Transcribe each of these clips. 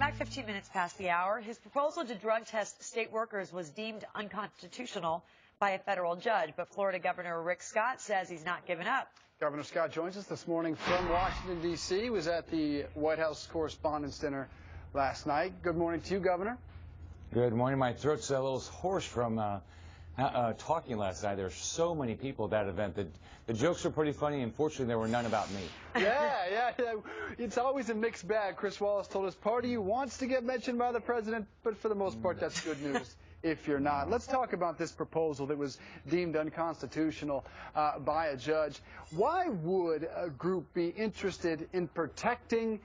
Back 15 minutes past the hour. His proposal to drug test state workers was deemed unconstitutional by a federal judge, but Florida Governor Rick Scott says he's not giving up. Governor Scott joins us this morning from Washington, D.C. He was at the White House Correspondents' Dinner last night. Good morning to you, Governor. Good morning. My throat's a little hoarse from talking last night. There's so many people at that event. The jokes were pretty funny. Unfortunately, there were none about me. Yeah. It's always a mixed bag. Chris Wallace told us part of you wants to get mentioned by the president, but for the most part, that's good news if you're not. Let's talk about this proposal that was deemed unconstitutional by a judge. Why would a group be interested in protecting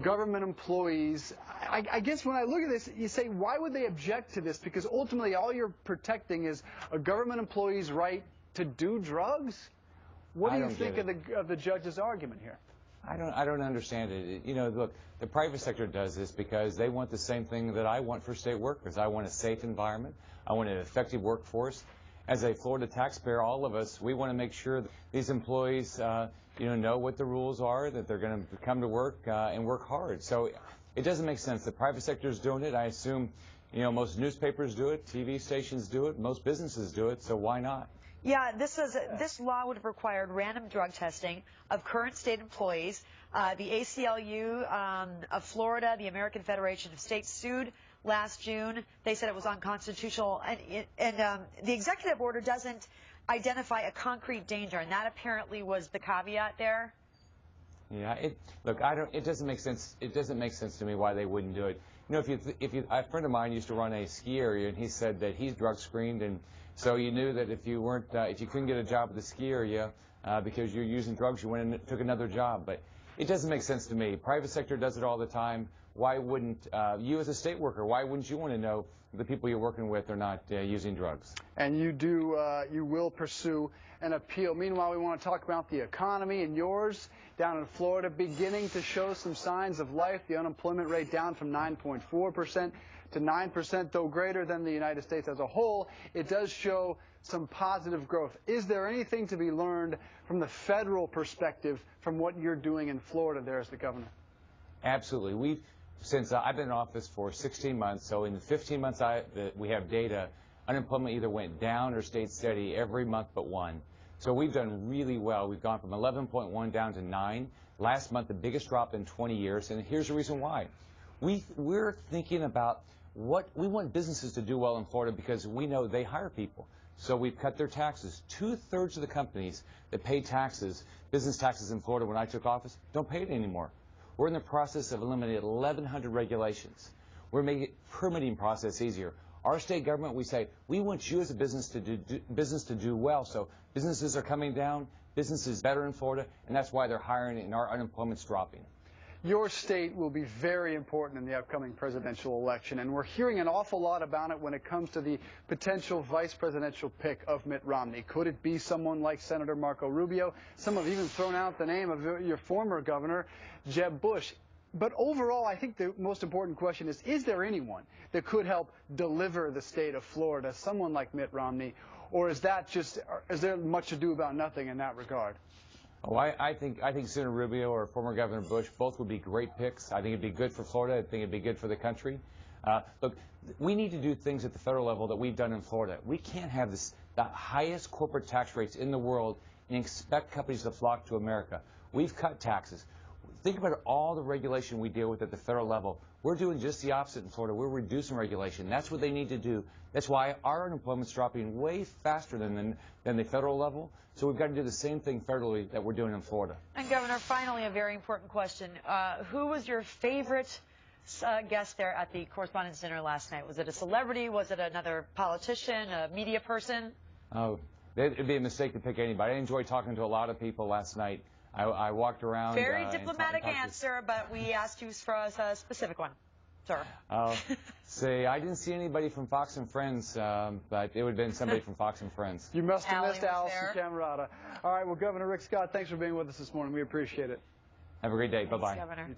government employees? I guess when I look at this, you say, why would they object to this? Because ultimately, all you're protecting is a government employee's right to do drugs. What do you think of the judge's argument here? I don't understand it. You know, look, the private sector does this because they want the same thing that I want for state workers. I want a safe environment. I want an effective workforce. As a Florida taxpayer, all of us, we want to make sure that these employees, know what the rules are, that they're going to come to work and work hard. So it doesn't make sense. The private sector is doing it. I assume, most newspapers do it, TV stations do it, most businesses do it. So why not? Yeah, this law would have required random drug testing of current state employees. The ACLU of Florida, the American Federation of States, sued last June. They said it was unconstitutional, and the executive order doesn't identify a concrete danger, and that apparently was the caveat there. Yeah, it doesn't make sense. It doesn't make sense to me why they wouldn't do it. A friend of mine used to run a ski area, and he said that he's drug screened, and so you knew that if you couldn't get a job at the ski area because you're using drugs, you went and took another job. But it doesn't make sense to me. Private sector does it all the time. Why wouldn't you, as a state worker, why wouldn't you want to know the people you're working with are not using drugs? And you will pursue an appeal. Meanwhile, we want to talk about the economy, and yours down in Florida beginning to show some signs of life. The unemployment rate down from 9.4% to 9%, though greater than the United States as a whole. It does show some positive growth. Is there anything to be learned from the federal perspective from what you're doing in Florida there as the governor? Absolutely. Since I've been in office for 16 months, so in the 15 months that we have data, unemployment either went down or stayed steady every month but one. So we've done really well. We've gone from 11.1 down to 9. Last month, the biggest drop in 20 years, and here's the reason why. We're thinking about what we want businesses to do well in Florida because we know they hire people. So we've cut their taxes. 2/3 of the companies that pay taxes, business taxes in Florida when I took office, don't pay it anymore. We're in the process of eliminating 1,100 regulations. We're making the permitting process easier. Our state government, we say, we want you as a business to do well. So businesses are coming down, business is better in Florida, and that's why they're hiring and our unemployment's dropping. Your state will be very important in the upcoming presidential election, and we're hearing an awful lot about it when it comes to the potential vice presidential pick of Mitt Romney. Could it be someone like Senator Marco Rubio? Some have even thrown out the name of your former governor, Jeb Bush. But overall, I think the most important question is there anyone that could help deliver the state of Florida, someone like Mitt Romney, or is there much ado about nothing in that regard? Oh, I think Senator Rubio or former Governor Bush both would be great picks. I think it'd be good for Florida. I think it'd be good for the country. Look, we need to do things at the federal level that we've done in Florida. We can't have the highest corporate tax rates in the world and expect companies to flock to America. We've cut taxes. Think about all the regulation we deal with at the federal level. We're doing just the opposite in Florida. We're reducing regulation. That's what they need to do. That's why our unemployment's dropping way faster than the federal level. So we've got to do the same thing federally that we're doing in Florida. And Governor, finally, a very important question. Who was your favorite guest there at the Correspondents' Dinner last night? Was it a celebrity? Was it another politician, a media person? Oh, it'd be a mistake to pick anybody. I enjoyed talking to a lot of people last night. I walked around. Very diplomatic answer, but we asked you for a specific one, sir. See, I didn't see anybody from Fox and Friends, but it would have been somebody from Fox and Friends. You must have missed Allison Camerata. All right, well, Governor Rick Scott, thanks for being with us this morning. We appreciate it. Have a great day. Bye-bye. Governor.